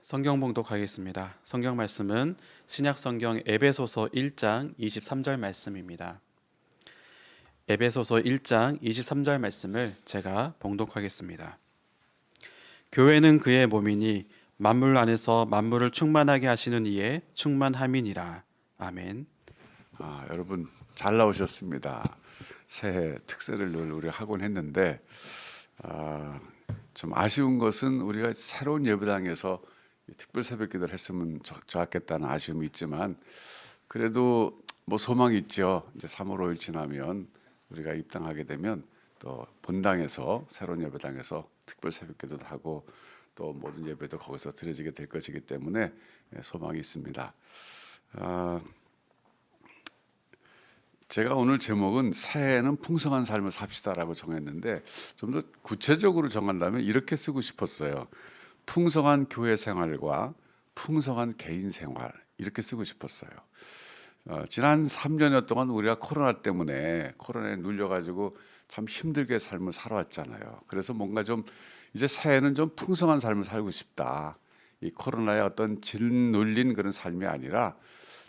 성경 봉독하겠습니다. 성경 말씀은 신약 성경 에베소서 1장 23절 말씀입니다. 에베소서 1장 23절 말씀을 제가 봉독하겠습니다. 교회는 그의 몸이니 만물 안에서 만물을 충만하게 하시는 이의 충만함이니라. 아멘. 여러분 잘 나오셨습니다. 새해 특세를 늘 우리 하곤 했는데 좀 아쉬운 것은 우리가 새로운 예배당에서 특별 새벽기도를 했으면 좋았겠다는 아쉬움이 있지만 그래도 뭐 소망이 있죠. 이제 3월 5일 지나면 우리가 입당하게 되면 또 본당에서 새로운 예배당에서 특별 새벽기도도 하고 또 모든 예배도 거기서 드려지게 될 것이기 때문에 소망이 있습니다. 제가 오늘 제목은 새해에는 풍성한 삶을 삽시다라고 정했는데 좀 더 구체적으로 정한다면 이렇게 쓰고 싶었어요. 풍성한 교회 생활과 풍성한 개인 생활 이렇게 쓰고 싶었어요. 지난 3년여 동안 우리가 코로나에 눌려가지고 참 힘들게 삶을 살아왔잖아요. 그래서 뭔가 좀 이제 새해는 좀 풍성한 삶을 살고 싶다. 이 코로나의 어떤 짓눌린 그런 삶이 아니라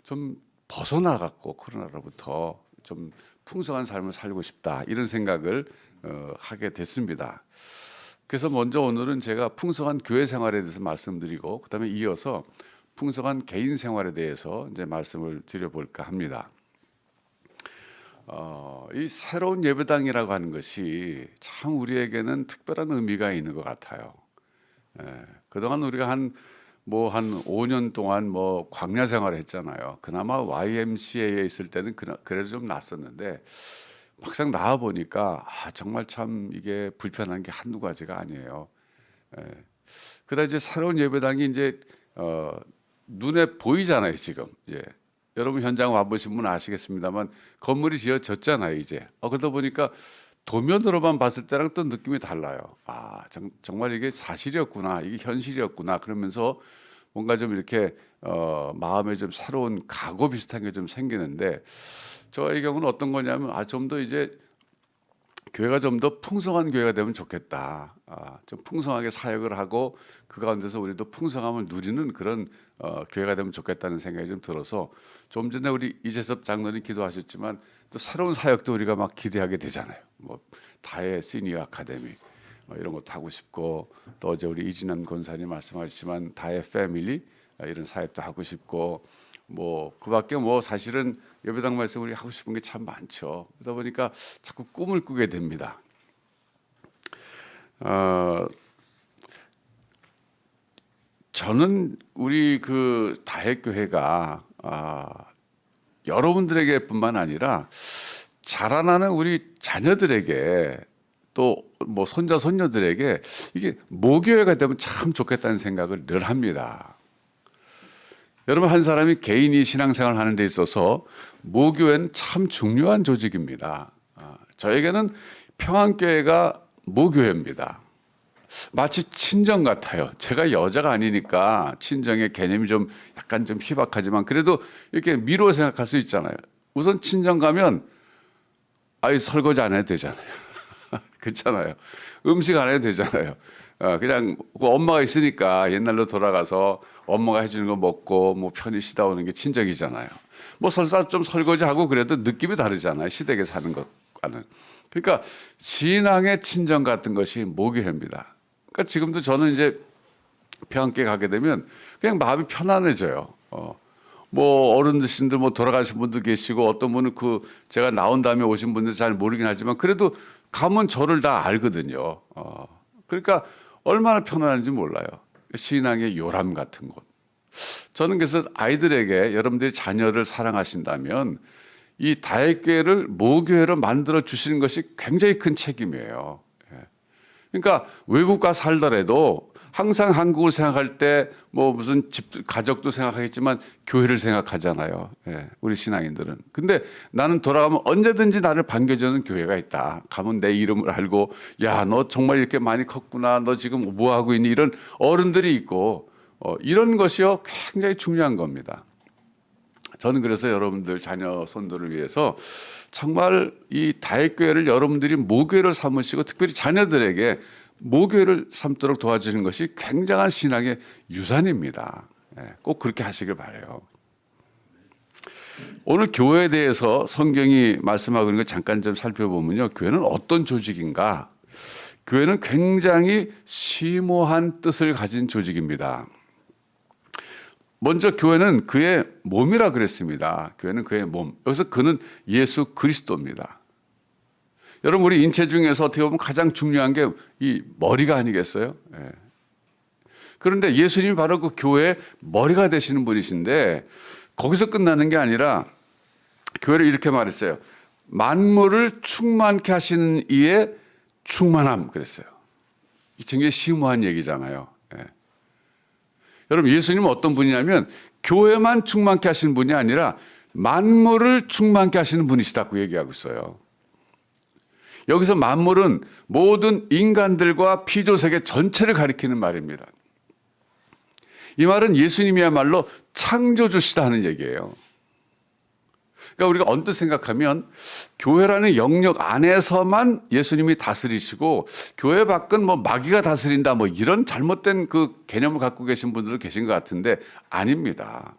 좀 벗어나갖고 코로나로부터 좀 풍성한 삶을 살고 싶다 이런 생각을 하게 됐습니다. 그래서 먼저 오늘은 제가 풍성한 교회 생활에 대해서 말씀드리고 그다음에 이어서 풍성한 개인 생활에 대해서 이제 말씀을 드려볼까 합니다. 이 새로운 예배당이라고 하는 것이 참 우리에게는 특별한 의미가 있는 것 같아요. 그동안 우리가 한 5년 동안 광야 생활을 했잖아요. 그나마 YMCA에 있을 때는 그래도 좀 낫었는데 막상 나와 보니까 정말 참 이게 불편한 게 한두 가지가 아니에요. 그다음 이제 새로운 예배당이 이제 눈에 보이잖아요. 지금 이제 여러분 현장 와보신 분 아시겠습니다만 건물이 지어졌잖아요. 이제 그러다 보니까 도면으로만 봤을 때랑 또 느낌이 달라요. 정말 이게 사실이었구나, 이게 현실이었구나. 그러면서 뭔가 좀 이렇게 마음에 좀 새로운 각오 비슷한 게 좀 생기는데 저의 경우는 어떤 거냐면 좀 더 이제 교회가 좀 더 풍성한 교회가 되면 좋겠다. 좀 풍성하게 사역을 하고 그 가운데서 우리도 풍성함을 누리는 그런 교회가 되면 좋겠다는 생각이 좀 들어서 좀 전에 우리 이재섭 장로님 기도하셨지만 또 새로운 사역도 우리가 막 기대하게 되잖아요. 다해 시니어 아카데미 이런 것도 하고 싶고 또 어제 우리 이진환 권사님 말씀하셨지만 다해 패밀리 이런 사역도 하고 싶고 그밖에 사실은 예배당 말씀 우리 하고 싶은 게 참 많죠. 그러다 보니까 자꾸 꿈을 꾸게 됩니다. 저는 우리 그 다해교회가 여러분들에게뿐만 아니라 자라나는 우리 자녀들에게 또 손자 손녀들에게 이게 모교회가 되면 참 좋겠다는 생각을 늘 합니다. 여러분 한 사람이 개인이 신앙생활을 하는 데 있어서 모교회는 참 중요한 조직입니다. 저에게는 평안교회가 모교회입니다. 마치 친정 같아요. 제가 여자가 아니니까 친정의 개념이 좀 약간 좀 희박하지만 그래도 이렇게 미로 생각할 수 있잖아요. 우선 친정 가면 설거지 안 해도 되잖아요. 그렇잖아요. 음식 안 해도 되잖아요. 그냥 엄마가 있으니까 옛날로 돌아가서 엄마가 해주는 거 먹고 편히 쉬다 오는 게 친정이잖아요. 설사 좀 설거지하고 그래도 느낌이 다르잖아요. 시댁에 사는 것과는. 그러니까 신앙의 친정 같은 것이 모교회입니다. 그러니까 지금도 저는 이제 평안교회 가게 되면 그냥 마음이 편안해져요. 어른들신들 돌아가신 분도 계시고 어떤 분은 제가 나온 다음에 오신 분들 잘 모르긴 하지만 그래도 가면 저를 다 알거든요. 그러니까 얼마나 편안한지 몰라요. 신앙의 요람 같은 곳. 저는 그래서 아이들에게 여러분들이 자녀를 사랑하신다면 이 다해교회를 모교회로 만들어 주시는 것이 굉장히 큰 책임이에요. 그러니까 외국 가 살더라도 항상 한국을 생각할 때 무슨 집 가족도 생각하겠지만 교회를 생각하잖아요. 우리 신앙인들은. 근데 나는 돌아가면 언제든지 나를 반겨주는 교회가 있다. 가면 내 이름을 알고 야, 너 정말 이렇게 많이 컸구나. 너 지금 뭐 하고 있니? 이런 어른들이 있고 이런 것이요 굉장히 중요한 겁니다. 저는 그래서 여러분들 자녀 손들을 위해서 정말 이 다해교회를 여러분들이 모교회를 삼으시고 특별히 자녀들에게 모교회를 삼도록 도와주는 것이 굉장한 신앙의 유산입니다. 꼭 그렇게 하시길 바라요. 오늘 교회에 대해서 성경이 말씀하고 있는 걸 잠깐 좀 살펴보면요. 교회는 어떤 조직인가? 교회는 굉장히 심오한 뜻을 가진 조직입니다. 먼저 교회는 그의 몸이라 그랬습니다. 교회는 그의 몸. 여기서 그는 예수 그리스도입니다. 여러분 우리 인체 중에서 어떻게 보면 가장 중요한 게 이 머리가 아니겠어요? 예. 그런데 예수님이 바로 그 교회의 머리가 되시는 분이신데 거기서 끝나는 게 아니라 교회를 이렇게 말했어요. 만물을 충만케 하시는 이의 충만함 그랬어요. 이 굉장히 심오한 얘기잖아요. 예. 여러분 예수님은 어떤 분이냐면 교회만 충만케 하시는 분이 아니라 만물을 충만케 하시는 분이시다고 얘기하고 있어요. 여기서 만물은 모든 인간들과 피조세계 전체를 가리키는 말입니다. 이 말은 예수님이야말로 창조주시다 하는 얘기예요. 그러니까 우리가 언뜻 생각하면 교회라는 영역 안에서만 예수님이 다스리시고 교회 밖은 뭐 마귀가 다스린다 뭐 이런 잘못된 그 개념을 갖고 계신 분들도 계신 것 같은데 아닙니다.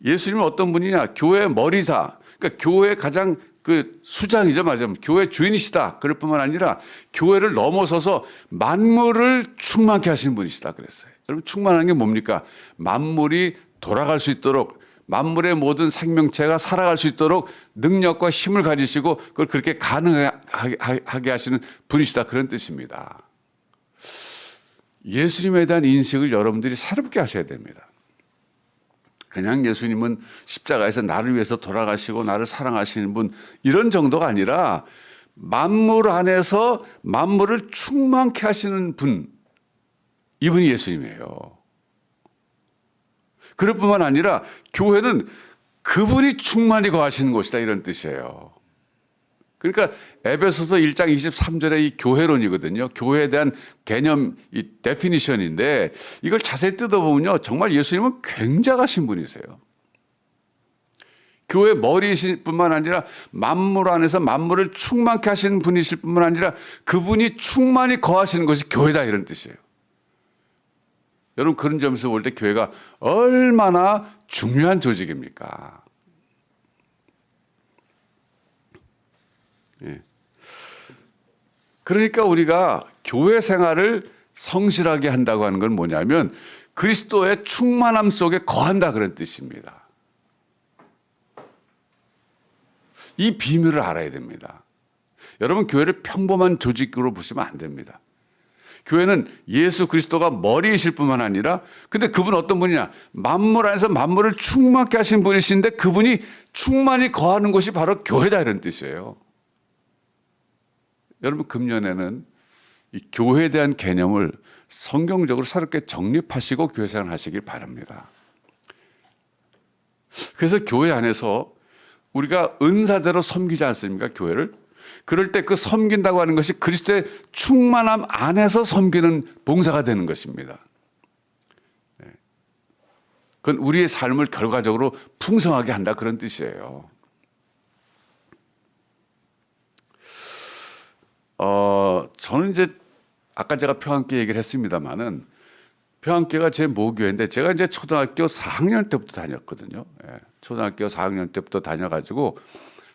예수님은 어떤 분이냐? 교회의 머리사. 그러니까 교회의 가장 그 수장이죠, 말하자면 교회 주인이시다. 그럴 뿐만 아니라 교회를 넘어서서 만물을 충만케 하시는 분이시다 그랬어요. 여러분 충만한 게 뭡니까? 만물이 돌아갈 수 있도록 만물의 모든 생명체가 살아갈 수 있도록 능력과 힘을 가지시고 그걸 그렇게 가능하게 하시는 분이시다 그런 뜻입니다. 예수님에 대한 인식을 여러분들이 새롭게 하셔야 됩니다. 그냥 예수님은 십자가에서 나를 위해서 돌아가시고 나를 사랑하시는 분 이런 정도가 아니라 만물 안에서 만물을 충만케 하시는 분 이분이 예수님이에요. 그럴 뿐만 아니라 교회는 그분이 충만히 거하시는 곳이다 이런 뜻이에요. 그러니까 에베소서 1장 23절의 이 교회론이거든요. 교회에 대한 개념, 이 데피니션인데 이걸 자세히 뜯어보면요. 정말 예수님은 굉장하신 분이세요. 교회 머리이실 뿐만 아니라 만물 안에서 만물을 충만케 하시는 분이실 뿐만 아니라 그분이 충만히 거하시는 것이 교회다 이런 뜻이에요. 여러분 그런 점에서 볼 때 교회가 얼마나 중요한 조직입니까? 예. 그러니까 우리가 교회 생활을 성실하게 한다고 하는 건 뭐냐면 그리스도의 충만함 속에 거한다 그런 뜻입니다. 이 비밀을 알아야 됩니다. 여러분 교회를 평범한 조직으로 보시면 안 됩니다. 교회는 예수 그리스도가 머리이실 뿐만 아니라 근데 그분 어떤 분이냐? 만물 안에서 만물을 충만케 하신 분이신데 그분이 충만히 거하는 곳이 바로 교회다 이런 뜻이에요. 여러분 금년에는 이 교회에 대한 개념을 성경적으로 새롭게 정립하시고 교회 생활 하시길 바랍니다. 그래서 교회 안에서 우리가 은사대로 섬기지 않습니까? 교회를. 그럴 때 그 섬긴다고 하는 것이 그리스도의 충만함 안에서 섬기는 봉사가 되는 것입니다. 그건 우리의 삶을 결과적으로 풍성하게 한다 그런 뜻이에요. 저는 이제 아까 제가 평안교 얘기를 했습니다만은 평안교가 제 모교회인데 제가 이제 초등학교 4학년 때부터 다녔거든요. 초등학교 4학년 때부터 다녀가지고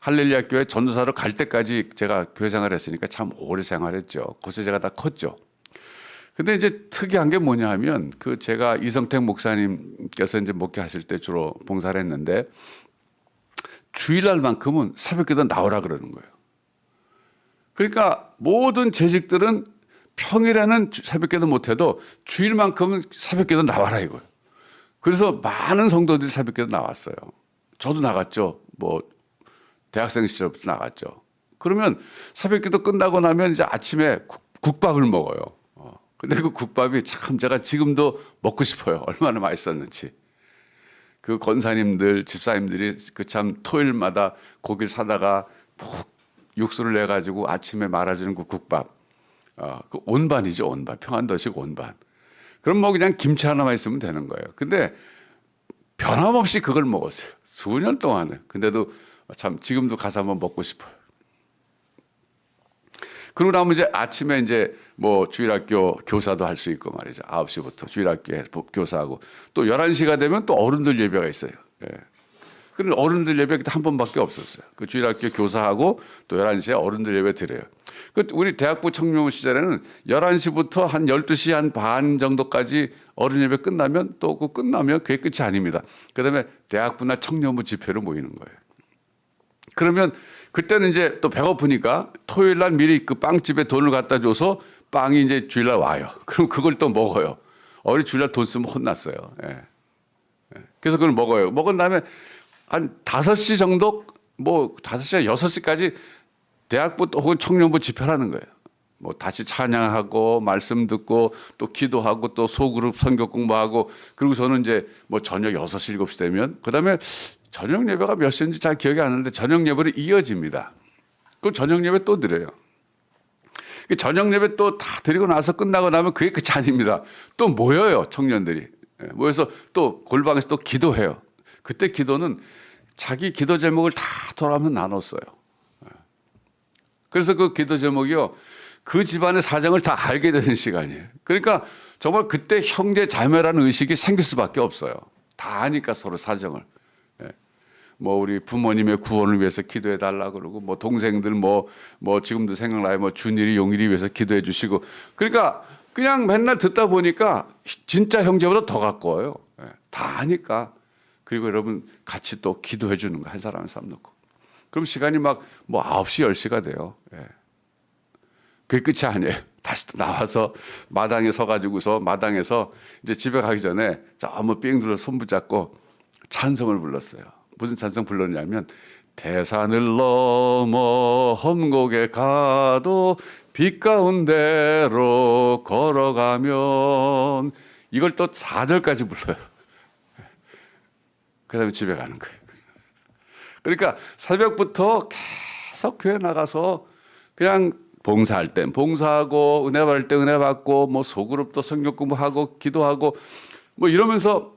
할렐루야 교회 전도사로 갈 때까지 제가 교회 생활했으니까 참 오래 생활했죠. 그래서 제가 다 컸죠. 근데 이제 특이한 게 뭐냐 하면 그 제가 이성택 목사님께서 이제 목회하실 때 주로 봉사를 했는데 주일날만큼은 새벽기도 나오라 그러는 거예요. 그러니까 모든 재직들은 평일에는 새벽기도 못해도 주일만큼은 새벽기도 나와라 이거예요. 그래서 많은 성도들이 새벽기도 나왔어요. 저도 나갔죠. 뭐 대학생 시절부터 나갔죠. 그러면 새벽기도 끝나고 나면 이제 아침에 국밥을 먹어요. 근데 그 국밥이 참 제가 지금도 먹고 싶어요. 얼마나 맛있었는지. 그 권사님들, 집사님들이 그 참 토요일마다 고기를 사다가 푹 육수를 내 가지고 아침에 말아주는 그 국밥. 그 온반이죠, 온반. 평안도식 온반. 그럼 뭐 그냥 김치 하나만 있으면 되는 거예요. 근데 변함없이 그걸 먹었어요. 수년 동안을. 근데도 참 지금도 가서 한번 먹고 싶어요. 그러고 나면 이제 아침에 이제 뭐 주일학교 교사도 할 수 있고 말이죠. 9시부터 주일학교에 교사하고 또 11시가 되면 또 어른들 예배가 있어요. 예. 그럼 어른들 예배 그때 한 번밖에 없었어요. 그 주일학교 교사하고 또 11시에 어른들 예배 드려요. 그 우리 대학부 청년부 시절에는 11시부터 한 12시 한 반 정도까지 어른 예배 끝나면 또 그 끝나면 그게 끝이 아닙니다. 그다음에 대학부나 청년부 집회로 모이는 거예요. 그러면 그때는 이제 또 배고프니까 토요일 날 미리 그 빵집에 돈을 갖다 줘서 빵이 이제 주일날 와요. 그럼 그걸 또 먹어요. 어리 주일날 돈 쓰면 혼났어요. 예. 예. 그래서 그걸 먹어요. 먹은 다음에 한 5시 정도 뭐 5시나 6시까지 대학부 혹은 청년부 집회라는 거예요. 뭐 다시 찬양하고 말씀 듣고 또 기도하고 또 소그룹 선교 공부하고 그리고 저는 이제 뭐 저녁 6시 7시 되면 그다음에 저녁 예배가 몇 시인지 잘 기억이 안 나는데 저녁 예배로 이어집니다. 그 저녁 예배 또 드려요. 그 저녁 예배 또 다 드리고 나서 끝나고 나면 그게 끝이 아닙니다. 또 모여요, 청년들이. 모여서 또 골방에서 또 기도해요. 그때 기도는 자기 기도 제목을 다 돌아가면서 나눴어요. 그래서 그 기도 제목이요. 그 집안의 사정을 다 알게 되는 시간이에요. 그러니까 정말 그때 형제 자매라는 의식이 생길 수밖에 없어요. 다 아니까 서로 사정을. 뭐 우리 부모님의 구원을 위해서 기도해 달라 그러고 뭐 동생들 뭐 지금도 생각나요. 뭐 준일이 용일이 위해서 기도해 주시고 그러니까 그냥 맨날 듣다 보니까 진짜 형제보다 더 가까워요. 다 아니까. 그리고 여러분 같이 또 기도해 주는 거 한 사람 한 사람 놓고. 그럼 시간이 막 뭐 9시 10시가 돼요. 그게 끝이 아니에요. 다시 또 나와서 마당에 서가지고서 마당에서 이제 집에 가기 전에 저 한번 삥 둘러 손 붙잡고 찬송을 불렀어요. 무슨 찬송 불렀냐면 대산을 넘어 험곡에 가도 빛 가운데로 걸어가면 이걸 또 4절까지 불러요. 그다음에 집에 가는 거예요. 그러니까 새벽부터 계속 교회 나가서 그냥 봉사할 땐 봉사하고 은혜 받을 때 은혜 받고 뭐 소그룹도 성경 공부하고 기도하고 뭐 이러면서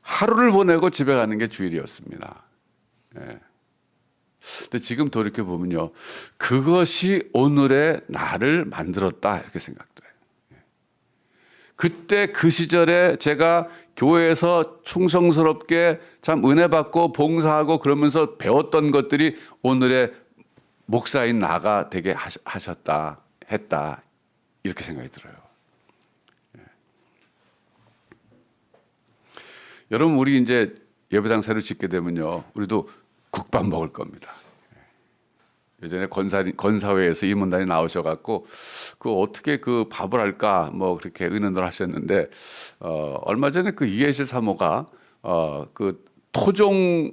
하루를 보내고 집에 가는 게 주일이었습니다. 예. 근데 지금 돌이켜 보면요, 그것이 오늘의 나를 만들었다 이렇게 생각돼요. 그때 그 시절에 제가 교회에서 충성스럽게 참 은혜 받고 봉사하고 그러면서 배웠던 것들이 오늘의 목사인 나가 되게 하셨다 했다 이렇게 생각이 들어요. 여러분 우리 이제 예배당 새로 짓게 되면요, 우리도 국밥 먹을 겁니다. 예전에 건사회에서 임원단이 나오셔갖고 그 어떻게 그 밥을 할까 뭐 그렇게 의논을 하셨는데 얼마 전에 그 이해실 사모가 그 토종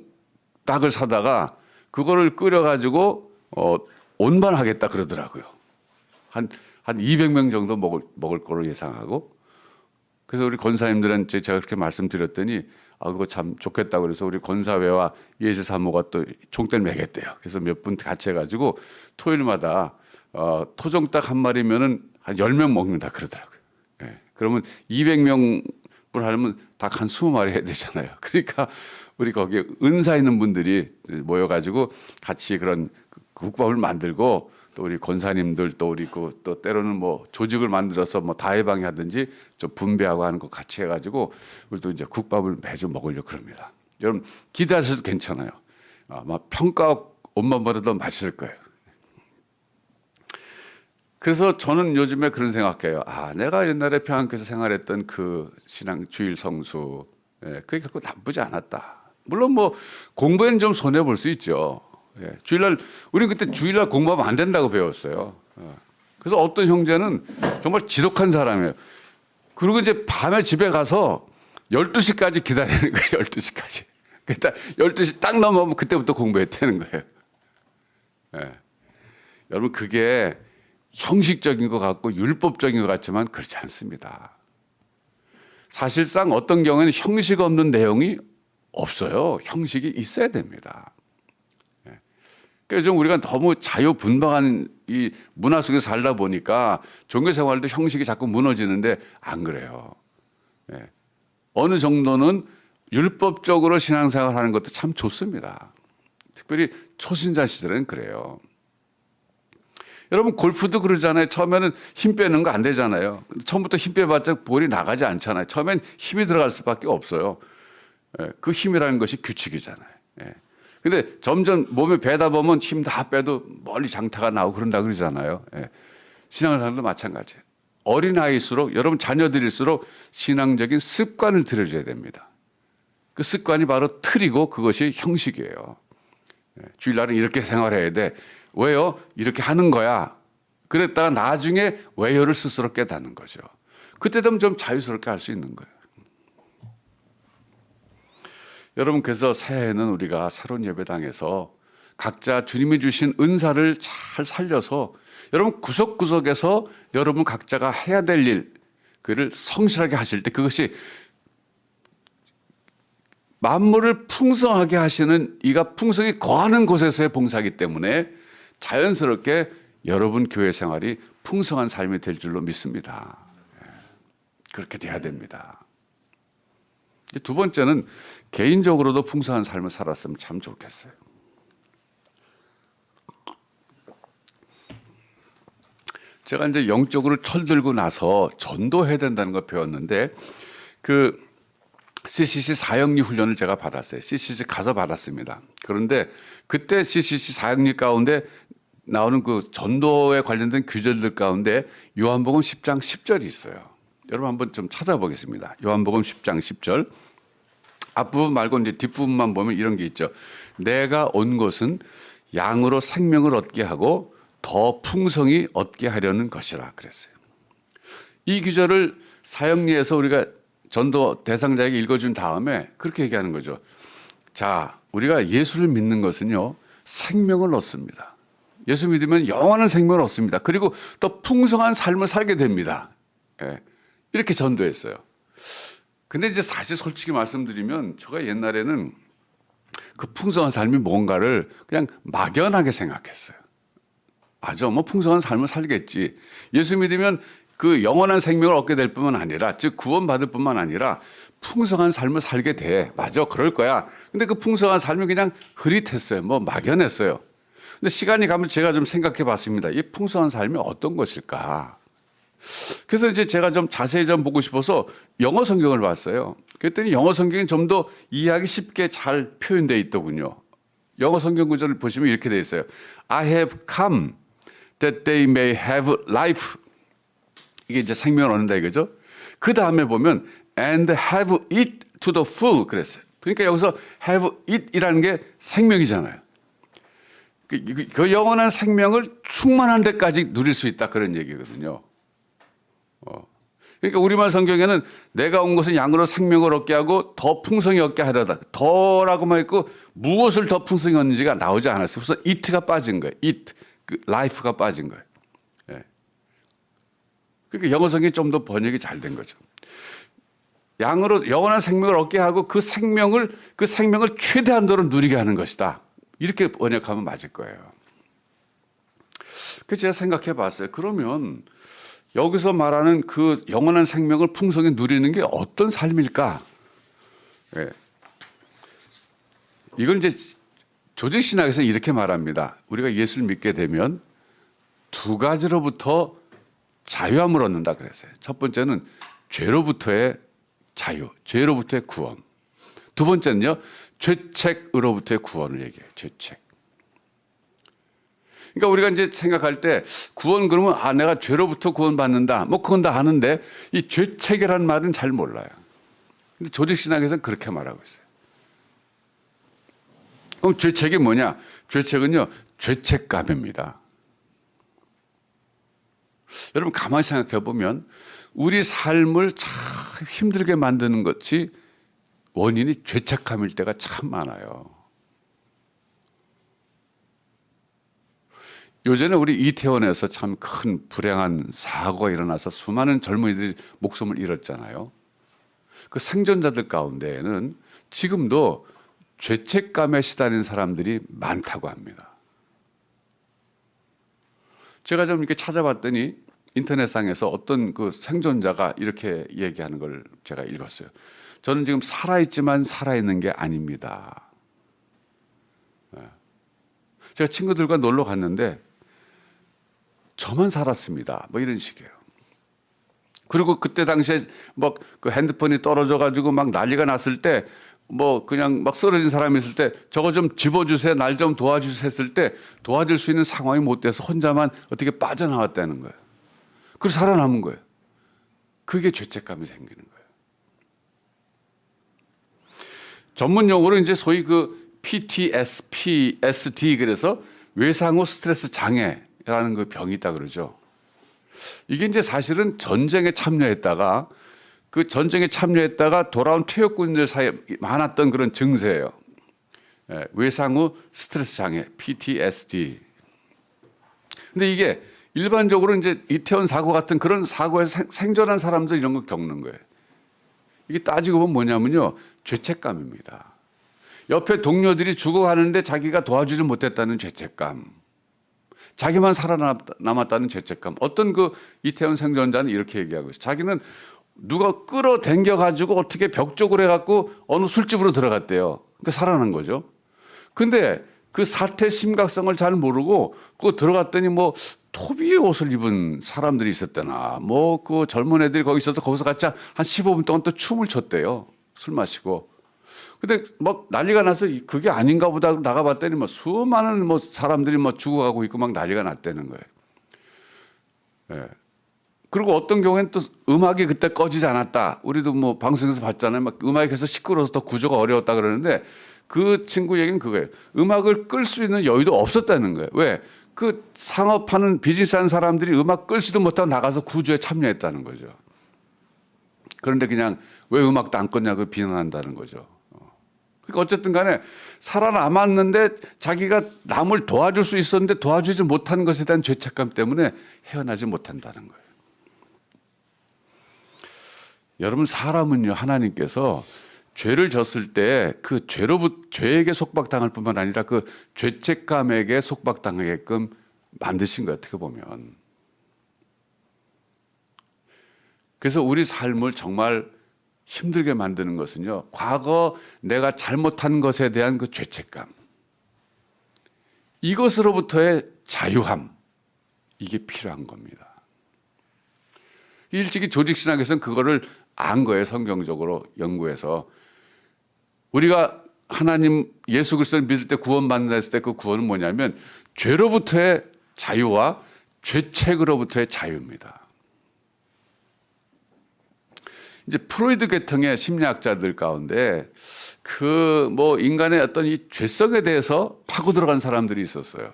닭을 사다가 그거를 끓여가지고 온반하겠다 그러더라고요. 한 200명 정도 먹을 거로 예상하고. 그래서 우리 권사님들한테 제가 그렇게 말씀드렸더니 그거 참 좋겠다 그래서 우리 권사회와 예수 사모가 또 종대를 매겠대요. 그래서 몇 분 같이 해가지고 토요일마다 토종닭 한 마리면은 한 10명 먹는다 그러더라고요. 예. 그러면 200명 분 하려면 닭 한 20마리 해야 되잖아요. 그러니까 우리 거기에 은사 있는 분들이 모여가지고 같이 그런 국밥을 만들고 또 우리 권사님들 또 우리 또 때로는 뭐 조직을 만들어서 뭐 다해방이 하든지 좀 분배하고 하는 거 같이 해가지고 우리도 이제 국밥을 매주 먹으려고 그럽니다. 여러분 기대하셔도 괜찮아요. 아마 평가 옷만보다 더 맛있을 거예요. 그래서 저는 요즘에 그런 생각해요. 내가 옛날에 평안교회에서 생활했던 그 신앙 주일 성수, 그게 결코 나쁘지 않았다. 물론 뭐 공부에는 좀 손해 볼 수 있죠. 주일날 우리는 그때 주일날 공부하면 안 된다고 배웠어요. 그래서 어떤 형제는 정말 지독한 사람이에요. 그리고 이제 밤에 집에 가서 12시까지 기다리는 거예요. 12시까지. 그러니까 12시 딱 넘어가면 그때부터 공부했다는 거예요. 여러분 그게 형식적인 것 같고 율법적인 것 같지만 그렇지 않습니다. 사실상 어떤 경우에는 형식 없는 내용이 없어요. 형식이 있어야 됩니다. 그래서 좀 우리가 너무 자유분방한 이 문화 속에 살다 보니까 종교생활도 형식이 자꾸 무너지는데 안 그래요. 어느 정도는 율법적으로 신앙생활하는 것도 참 좋습니다. 특별히 초신자 시절에는 그래요. 여러분 골프도 그러잖아요. 처음에는 힘 빼는 거 안 되잖아요. 근데 처음부터 힘 빼봤자 볼이 나가지 않잖아요. 처음엔 힘이 들어갈 수밖에 없어요. 그 힘이라는 것이 규칙이잖아요. 근데 점점 몸에 배다 보면 힘 다 빼도 멀리 장타가 나오고 그런다 그러잖아요. 신앙생활도 마찬가지예요. 어린아이일수록 여러분 자녀들일수록 신앙적인 습관을 들여줘야 됩니다. 그 습관이 바로 틀이고 그것이 형식이에요. 주일날은 이렇게 생활해야 돼. 왜요? 이렇게 하는 거야. 그랬다가 나중에 왜요를 스스로 깨닫는 거죠. 그때 되면 좀 자유스럽게 할 수 있는 거예요. 여러분 그래서 새해에는 우리가 새로운 예배당에서 각자 주님이 주신 은사를 잘 살려서 여러분 구석구석에서 여러분 각자가 해야 될 일, 그를 성실하게 하실 때 그것이 만물을 풍성하게 하시는 이가 풍성히 거하는 곳에서의 봉사이기 때문에 자연스럽게 여러분 교회 생활이 풍성한 삶이 될 줄로 믿습니다. 그렇게 돼야 됩니다. 두 번째는 개인적으로도 풍성한 삶을 살았으면 참 좋겠어요. 제가 이제 영적으로 철들고 나서 전도해야 된다는 걸 배웠는데 그 CCC 사역리 훈련을 제가 받았어요. CCC 가서 받았습니다. 그런데 그때 CCC 사역리 가운데 나오는 그 전도에 관련된 규절들 가운데 요한복음 10장 10절이 있어요. 여러분 한번 좀 찾아보겠습니다. 요한복음 10장 10절. 앞부분 말고 이제 뒷부분만 보면 이런 게 있죠. 내가 온 것은 양으로 생명을 얻게 하고 더 풍성히 얻게 하려는 것이라 그랬어요. 이 규절을 사역리에서 우리가 전도 대상자에게 읽어준 다음에 그렇게 얘기하는 거죠. 자, 우리가 예수를 믿는 것은요, 생명을 얻습니다. 예수 믿으면 영원한 생명을 얻습니다. 그리고 더 풍성한 삶을 살게 됩니다. 이렇게 전도했어요. 근데 이제 사실 솔직히 말씀드리면 제가 옛날에는 그 풍성한 삶이 뭔가를 그냥 막연하게 생각했어요. 맞아, 뭐 풍성한 삶을 살겠지. 예수 믿으면 그 영원한 생명을 얻게 될 뿐만 아니라, 즉 구원받을 뿐만 아니라 풍성한 삶을 살게 돼. 맞아, 그럴 거야. 근데 그 풍성한 삶이 그냥 흐릿했어요. 뭐 막연했어요. 근데 시간이 가면 제가 좀 생각해 봤습니다. 이 풍성한 삶이 어떤 것일까? 그래서 이제 제가 좀 자세히 좀 보고 싶어서 영어 성경을 봤어요. 그랬더니 영어 성경이 좀 더 이해하기 쉽게 잘 표현되어 있더군요. 영어 성경 구절을 보시면 이렇게 되어 있어요. I have come that they may have life. 이게 이제 생명을 얻는다 이거죠. 그 다음에 보면 and have it to the full 그랬어요. 그러니까 여기서 have it이라는 게 생명이잖아요. 그 영원한 생명을 충만한 데까지 누릴 수 있다 그런 얘기거든요. 그러니까 우리말 성경에는 내가 온 것은 양으로 생명을 얻게 하고 더 풍성히 얻게 하려다. 더라고만 있고 무엇을 더 풍성히 얻는지가 나오지 않았어요. 그래서 it가 빠진 거예요. it, 그 life가 빠진 거예요. 그러니까 영어 성경이 좀 더 번역이 잘 된 거죠. 양으로 영원한 생명을 얻게 하고 그 생명을 최대한도로 누리게 하는 것이다. 이렇게 번역하면 맞을 거예요. 그래서 제가 생각해 봤어요. 그러면 여기서 말하는 그 영원한 생명을 풍성히 누리는 게 어떤 삶일까? 이걸 이제 조직신학에서 이렇게 말합니다. 우리가 예수를 믿게 되면 두 가지로부터 자유함을 얻는다 그랬어요. 첫 번째는 죄로부터의 자유, 죄로부터의 구원. 두 번째는요, 죄책으로부터의 구원을 얘기해요. 죄책. 그러니까 우리가 이제 생각할 때 구원 그러면 내가 죄로부터 구원받는다. 뭐 그건 다 아는데 이 죄책이라는 말은 잘 몰라요. 근데 조직신학에서는 그렇게 말하고 있어요. 그럼 죄책이 뭐냐? 죄책은요, 죄책감입니다. 여러분 가만히 생각해 보면 우리 삶을 참 힘들게 만드는 것이 원인이 죄책감일 때가 참 많아요. 요전에 우리 이태원에서 참 큰 불행한 사고가 일어나서 수많은 젊은이들이 목숨을 잃었잖아요. 그 생존자들 가운데에는 지금도 죄책감에 시달리는 사람들이 많다고 합니다. 제가 좀 이렇게 찾아봤더니 인터넷상에서 어떤 그 생존자가 이렇게 얘기하는 걸 제가 읽었어요. 저는 지금 살아있지만 살아있는 게 아닙니다. 제가 친구들과 놀러 갔는데 저만 살았습니다. 뭐 이런 식이에요. 그리고 그때 당시에 뭐 그 핸드폰이 떨어져 가지고 막 난리가 났을 때 뭐 그냥 막 쓰러진 사람이 있을 때 저거 좀 집어주세요, 날 좀 도와주세요 했을 때 도와줄 수 있는 상황이 못 돼서 혼자만 어떻게 빠져나왔다는 거예요. 그리고 살아남은 거예요. 그게 죄책감이 생기는 거예요. 전문 용어로 이제 소위 그 PTSD 그래서 외상후 스트레스 장애라는 그 병이 있다 그러죠. 이게 이제 사실은 전쟁에 참여했다가 그 전쟁에 참여했다가 돌아온 퇴역군들 사이에 많았던 그런 증세예요. 외상후 스트레스 장애 PTSD. 근데 이게 일반적으로 이제 이태원 사고 같은 그런 사고에서 생존한 사람들 이런 거 겪는 거예요. 이게 따지고 보면 뭐냐면요, 죄책감입니다. 옆에 동료들이 죽어가는데 자기가 도와주지 못했다는 죄책감, 자기만 살아남았다는 죄책감. 어떤 그 이태원 생존자는 이렇게 얘기하고 있어요. 자기는 누가 끌어당겨 가지고 어떻게 벽 쪽으로 해갖고 어느 술집으로 들어갔대요. 그러니까 살아난 거죠. 근데 그 사태 심각성을 잘 모르고 그 들어갔더니 뭐 토비의 옷을 입은 사람들이 있었대나 뭐 그 젊은 애들이 거기 있어서 거기서 같이 한 15분 동안 또 춤을 췄대요. 술 마시고. 근데 막 난리가 나서 그게 아닌가 보다 하고 나가봤더니 뭐 수많은 뭐 사람들이 뭐 죽어가고 있고 막 난리가 났다는 거예요. 예. 그리고 어떤 경우에는 또 음악이 그때 꺼지지 않았다. 우리도 뭐 방송에서 봤잖아요. 막 음악이 계속 시끄러워서 더 구조가 어려웠다 그러는데 그 친구 얘기는 그거예요. 음악을 끌 수 있는 여유도 없었다는 거예요. 왜? 그 상업하는 비즈니스하는 사람들이 음악 끌지도 못하고 나가서 구조에 참여했다는 거죠. 그런데 그냥 왜 음악도 안 껐냐고 비난한다는 거죠. 그러니까 어쨌든 간에 살아남았는데 자기가 남을 도와줄 수 있었는데 도와주지 못한 것에 대한 죄책감 때문에 헤어나지 못한다는 거예요. 여러분, 사람은요, 하나님께서 죄를 졌을 때 그 죄에게 속박당할 뿐만 아니라 그 죄책감에게 속박당하게끔 만드신 거예요, 어떻게 보면. 그래서 우리 삶을 정말 힘들게 만드는 것은요, 과거 내가 잘못한 것에 대한 그 죄책감, 이것으로부터의 자유함, 이게 필요한 겁니다. 일찍이 조직신학에서는 그거를 안 거예요, 성경적으로 연구해서. 우리가 하나님 예수 그리스도를 믿을 때 구원받는다 했을 때 그 구원은 뭐냐면 죄로부터의 자유와 죄책으로부터의 자유입니다. 이제 프로이드 계통의 심리학자들 가운데 그 뭐 인간의 어떤 이 죄성에 대해서 파고 들어간 사람들이 있었어요.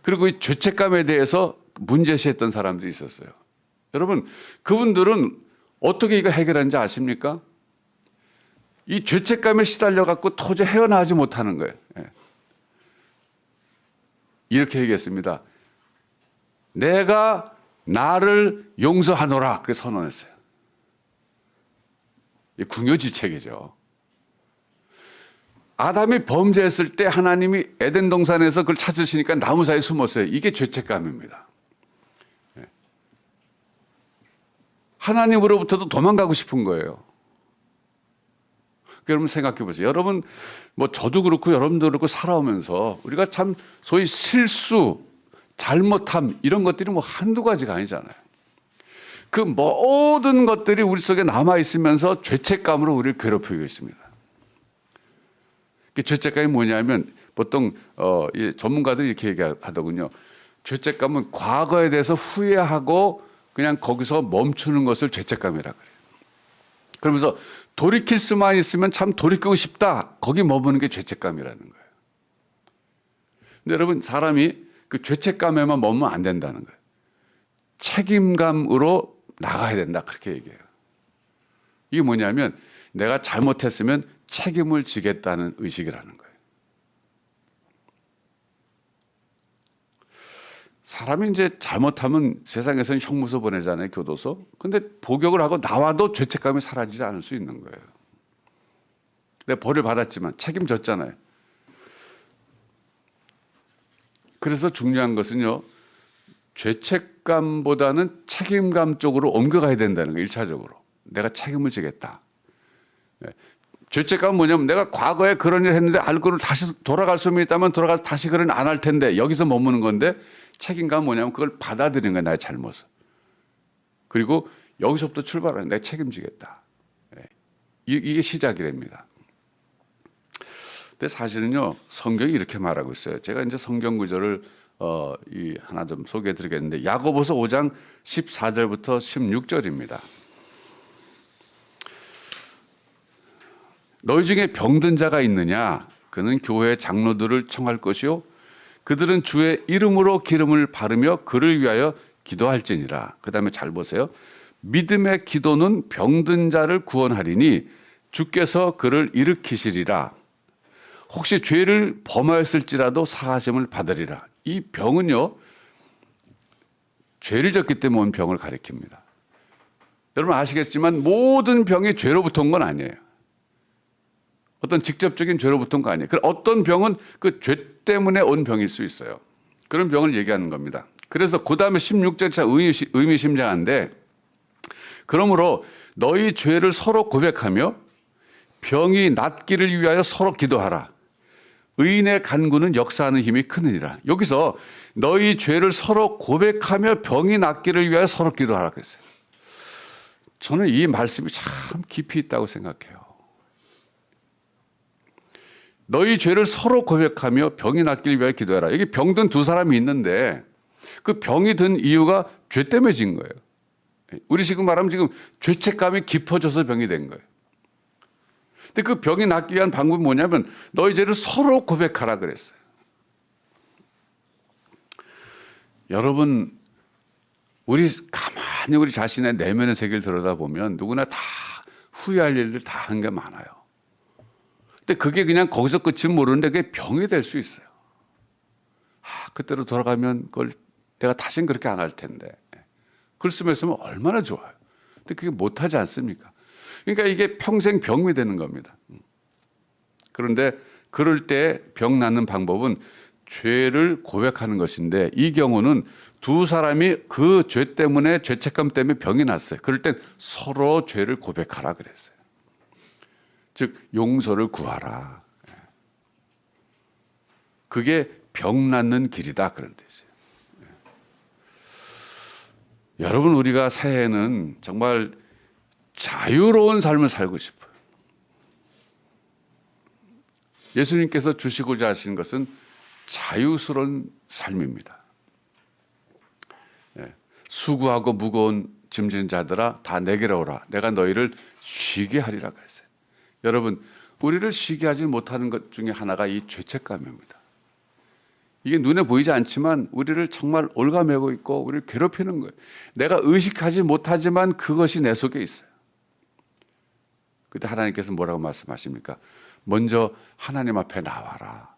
그리고 이 죄책감에 대해서 문제시했던 사람들이 있었어요. 여러분, 그분들은 어떻게 이거 해결하는지 아십니까? 이 죄책감에 시달려 갖고 도저히 헤어나지 못하는 거예요. 이렇게 얘기했습니다. 내가 나를 용서하노라, 그렇게 선언했어요. 이 궁여지책이죠. 아담이 범죄했을 때 하나님이 에덴 동산에서 그걸 찾으시니까 나무 사이에 숨었어요. 이게 죄책감입니다. 하나님으로부터도 도망가고 싶은 거예요. 여러분 생각해 보세요. 여러분, 뭐 저도 그렇고 여러분도 그렇고 살아오면서 우리가 참 소위 실수, 잘못함 이런 것들이 뭐 한두 가지가 아니잖아요. 그 모든 것들이 우리 속에 남아 있으면서 죄책감으로 우리를 괴롭히고 있습니다. 그 죄책감이 뭐냐면 보통 전문가들이 이렇게 얘기하더군요. 죄책감은 과거에 대해서 후회하고 그냥 거기서 멈추는 것을 죄책감이라 그래요. 그러면서 돌이킬 수만 있으면 참 돌이키고 싶다. 거기 머무는 게 죄책감이라는 거예요. 근데 여러분, 사람이 그 죄책감에만 머무면 안 된다는 거예요. 책임감으로 나가야 된다. 그렇게 얘기해요. 이게 뭐냐면 내가 잘못했으면 책임을 지겠다는 의식이라는 거예요. 사람이 이제 잘못하면 세상에서는 형무소 보내잖아요, 교도소. 근데 복역을 하고 나와도 죄책감이 사라지지 않을 수 있는 거예요. 내가 벌을 받았지만 책임졌잖아요. 그래서 중요한 것은요, 죄책감보다는 책임감 쪽으로 옮겨가야 된다는 거예요, 1차적으로. 내가 책임을 지겠다. 죄책감은 뭐냐면 내가 과거에 그런 일을 했는데 알고는 다시 돌아갈 수만 있다면 돌아가서 다시 그런 안 할 텐데 여기서 머무는 건데, 책임감은 뭐냐면 그걸 받아들이는 거야, 나의 잘못을. 그리고 여기서부터 출발하는 내가 책임지겠다. 이게 시작이 됩니다. 근데 사실은요, 성경이 이렇게 말하고 있어요. 제가 이제 성경 구절을 하나 좀 소개해 드리겠는데, 야고보서 5장 14절부터 16절입니다. 너희 중에 병든 자가 있느냐? 그는 교회 장로들을 청할 것이요, 그들은 주의 이름으로 기름을 바르며 그를 위하여 기도할지니라. 그 다음에 잘 보세요. 믿음의 기도는 병든 자를 구원하리니 주께서 그를 일으키시리라. 혹시 죄를 범하였을지라도 사하심을 받으리라. 이 병은요, 죄를 졌기 때문에 온 병을 가리킵니다. 여러분 아시겠지만 모든 병이 죄로부터 온 건 아니에요. 어떤 직접적인 죄로부터 온 거 아니에요. 어떤 병은 그 죄 때문에 온 병일 수 있어요. 그런 병을 얘기하는 겁니다. 그래서 그 다음에 16절 참 의미심장한데, 그러므로 너희 죄를 서로 고백하며 병이 낫기를 위하여 서로 기도하라. 의인의 간구는 역사하는 힘이 크느니라. 여기서 너희 죄를 서로 고백하며 병이 낫기를 위하여 서로 기도하라 그랬어요. 저는 이 말씀이 참 깊이 있다고 생각해요. 너희 죄를 서로 고백하며 병이 낫기를 위하여 기도해라. 여기 병든 두 사람이 있는데 그 병이 든 이유가 죄 때문에 진 거예요. 우리 지금 말하면 지금 죄책감이 깊어져서 병이 된 거예요. 근데 그 병이 낫기 위한 방법이 뭐냐면 너희 죄를 서로 고백하라 그랬어요. 여러분, 가만히 우리 자신의 내면의 세계를 들여다보면 누구나 다 후회할 일들 다 한 게 많아요. 근데 그게 그냥 거기서 끝이면 모르는데 그게 병이 될 수 있어요. 그때로 돌아가면 그걸 내가 다시는 그렇게 안 할 텐데. 글 쓰면 얼마나 좋아요. 근데 그게 못하지 않습니까? 그러니까 이게 평생 병이 되는 겁니다. 그런데 그럴 때 병 낫는 방법은 죄를 고백하는 것인데, 이 경우는 두 사람이 그 죄 때문에, 죄책감 때문에 병이 났어요. 그럴 땐 서로 죄를 고백하라 그랬어요. 즉 용서를 구하라. 그게 병 낫는 길이다 그런 뜻이에요. 여러분, 우리가 새해에는 정말 자유로운 삶을 살고 싶어요. 예수님께서 주시고자 하시는 것은 자유스러운 삶입니다. 수고하고 무거운 짐진 자들아 다 내게로 오라. 내가 너희를 쉬게 하리라 그랬어요. 여러분, 우리를 쉬게 하지 못하는 것 중에 하나가 이 죄책감입니다. 이게 눈에 보이지 않지만 우리를 정말 올가매고 있고 우리를 괴롭히는 거예요. 내가 의식하지 못하지만 그것이 내 속에 있어요. 그때 하나님께서 뭐라고 말씀하십니까? 먼저 하나님 앞에 나와라.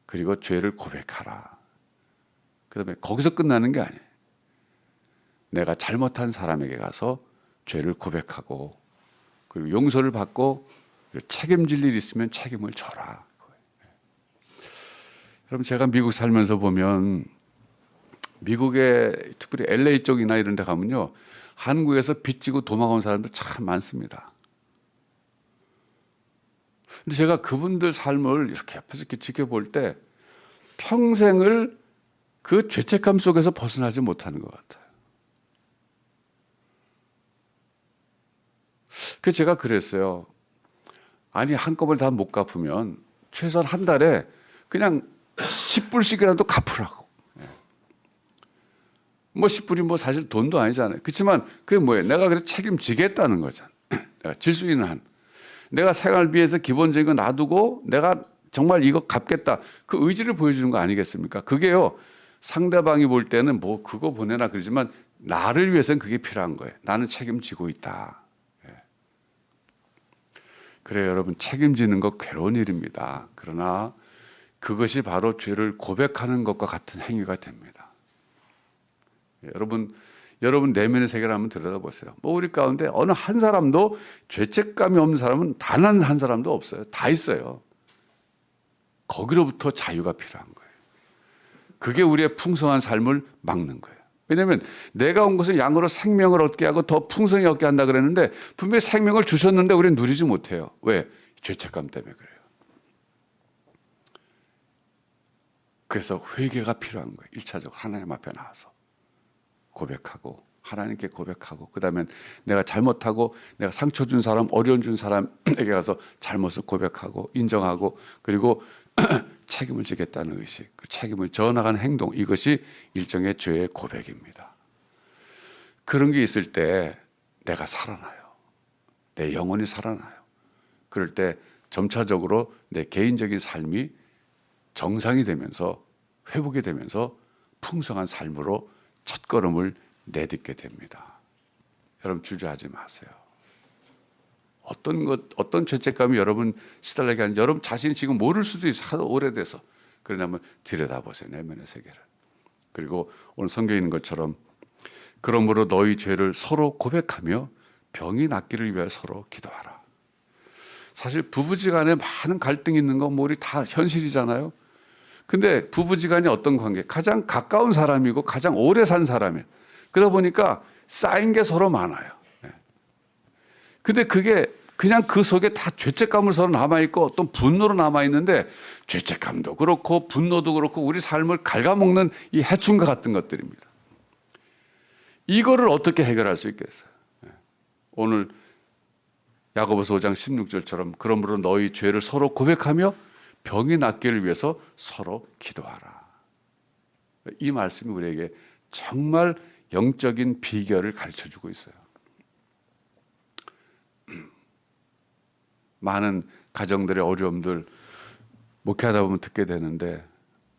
그리고 죄를 고백하라. 그다음에 거기서 끝나는 게 아니에요. 내가 잘못한 사람에게 가서 죄를 고백하고 그리고 용서를 받고 책임질 일이 있으면 책임을 져라. 여러분, 제가 미국 살면서 보면 미국의 특별히 LA 쪽이나 이런 데 가면요, 한국에서 빚지고 도망온 사람들 참 많습니다. 근데 제가 그분들 삶을 이렇게 옆에서 이렇게 지켜볼 때 평생을 그 죄책감 속에서 벗어나지 못하는 것 같아요. 그래서 제가 그랬어요. 아니, 한꺼번에 다 못 갚으면 최소한 한 달에 그냥 10불씩이라도 갚으라고. 뭐 10불이 뭐 사실 돈도 아니잖아요. 그렇지만 그게 뭐예요? 내가 그래 책임지겠다는 거잖아요. 내가 질 수 있는 한. 내가 생활비에서 기본적인 거 놔두고 내가 정말 이거 갚겠다. 그 의지를 보여주는 거 아니겠습니까? 그게요, 상대방이 볼 때는 뭐 그거 보내나 그러지만 나를 위해서는 그게 필요한 거예요. 나는 책임지고 있다. 그래요, 여러분, 책임지는 거 괴로운 일입니다. 그러나 그것이 바로 죄를 고백하는 것과 같은 행위가 됩니다. 여러분 내면의 세계를 한번 들여다보세요. 뭐 우리 가운데 어느 한 사람도 죄책감이 없는 사람은 단 한 사람도 없어요. 다 있어요. 거기로부터 자유가 필요한 거예요. 그게 우리의 풍성한 삶을 막는 거예요. 왜냐하면 내가 온 것은 양으로 생명을 얻게 하고 더 풍성히 얻게 한다 그랬는데 분명히 생명을 주셨는데 우리는 누리지 못해요. 왜? 죄책감 때문에 그래요. 그래서 회개가 필요한 거예요. 1차적으로 하나님 앞에 나와서 고백하고 하나님께 고백하고 그다음에 내가 잘못하고 내가 상처 준 사람, 어려움 준 사람에게 가서 잘못을 고백하고 인정하고 그리고 책임을 지겠다는 의식, 그 책임을 져나가는 행동, 이것이 일종의 죄의 고백입니다. 그런 게 있을 때 내가 살아나요. 내 영혼이 살아나요. 그럴 때 점차적으로 내 개인적인 삶이 정상이 되면서 회복이 되면서 풍성한 삶으로 첫걸음을 내딛게 됩니다. 여러분 주저하지 마세요. 어떤 죄책감이 여러분 시달리게 하는지 여러분 자신이 지금 모를 수도 있어요. 하도 오래돼서. 그러나 한번 들여다보세요. 내면의 세계를. 그리고 오늘 성경에 있는 것처럼 그러므로 너희 죄를 서로 고백하며 병이 낫기를 위하여 서로 기도하라. 사실 부부지간에 많은 갈등이 있는 건 뭐 우리 다 현실이잖아요. 근데 부부지간이 어떤 관계? 가장 가까운 사람이고 가장 오래 산 사람이에요. 그러다 보니까 쌓인 게 서로 많아요. 근데 그게 그냥 그 속에 다 죄책감을 서로 남아있고 어떤 분노로 남아있는데 죄책감도 그렇고 분노도 그렇고 우리 삶을 갉아먹는 이 해충과 같은 것들입니다. 이거를 어떻게 해결할 수 있겠어요? 오늘 야고보서 5장 16절처럼 그러므로 너희 죄를 서로 고백하며 병이 낫기를 위해서 서로 기도하라. 이 말씀이 우리에게 정말 영적인 비결을 가르쳐주고 있어요. 많은 가정들의 어려움들 목회하다 보면 듣게 되는데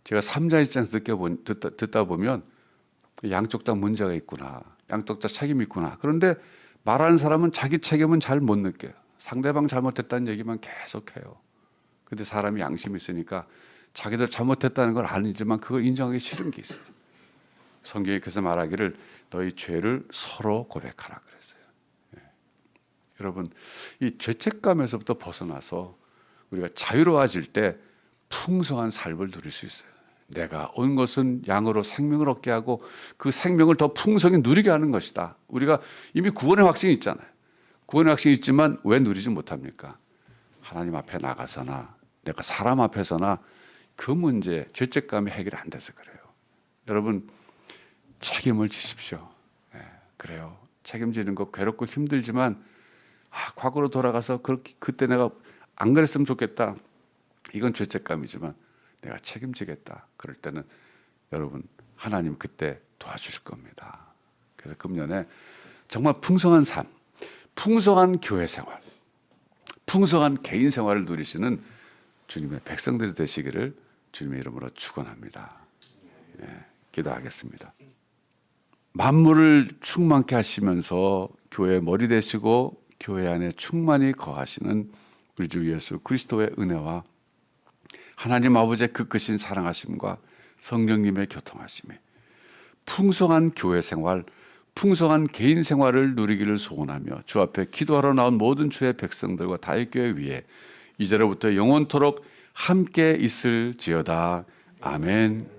제가 3자 입장에서 듣다 보면 양쪽 다 문제가 있구나. 양쪽 다 책임이 있구나. 그런데 말하는 사람은 자기 책임은 잘 못 느껴요. 상대방 잘못했다는 얘기만 계속해요. 근데 사람이 양심이 있으니까 자기들 잘못했다는 걸 아니지만 그걸 인정하기 싫은 게 있어요. 성경이 그래서 말하기를 너희 죄를 서로 고백하라 그랬어요. 여러분 이 죄책감에서부터 벗어나서 우리가 자유로워질 때 풍성한 삶을 누릴 수 있어요. 내가 온 것은 양으로 생명을 얻게 하고 그 생명을 더 풍성히 누리게 하는 것이다. 우리가 이미 구원의 확신이 있잖아요. 구원의 확신이 있지만 왜 누리지 못합니까? 하나님 앞에 나가서나 내가 사람 앞에서나 그 문제, 죄책감이 해결이 안 돼서 그래요. 여러분 책임을 지십시오. 그래요. 책임지는 거 괴롭고 힘들지만 과거로 돌아가서 그때 내가 안 그랬으면 좋겠다. 이건 죄책감이지만 내가 책임지겠다. 그럴 때는 여러분 하나님 그때 도와주실 겁니다. 그래서 금년에 정말 풍성한 삶, 풍성한 교회 생활, 풍성한 개인 생활을 누리시는 주님의 백성들이 되시기를 주님의 이름으로 축원합니다. 기도하겠습니다. 만물을 충만케 하시면서 교회의 머리 되시고 교회 안에 충만히 거하시는 우리 주 예수 그리스도의 은혜와 하나님 아버지의 그 크신 사랑하심과 성령님의 교통하심에 풍성한 교회 생활, 풍성한 개인 생활을 누리기를 소원하며 주 앞에 기도하러 나온 모든 주의 백성들과 다윗교회 위에 이제로부터 영원토록 함께 있을지어다. 아멘.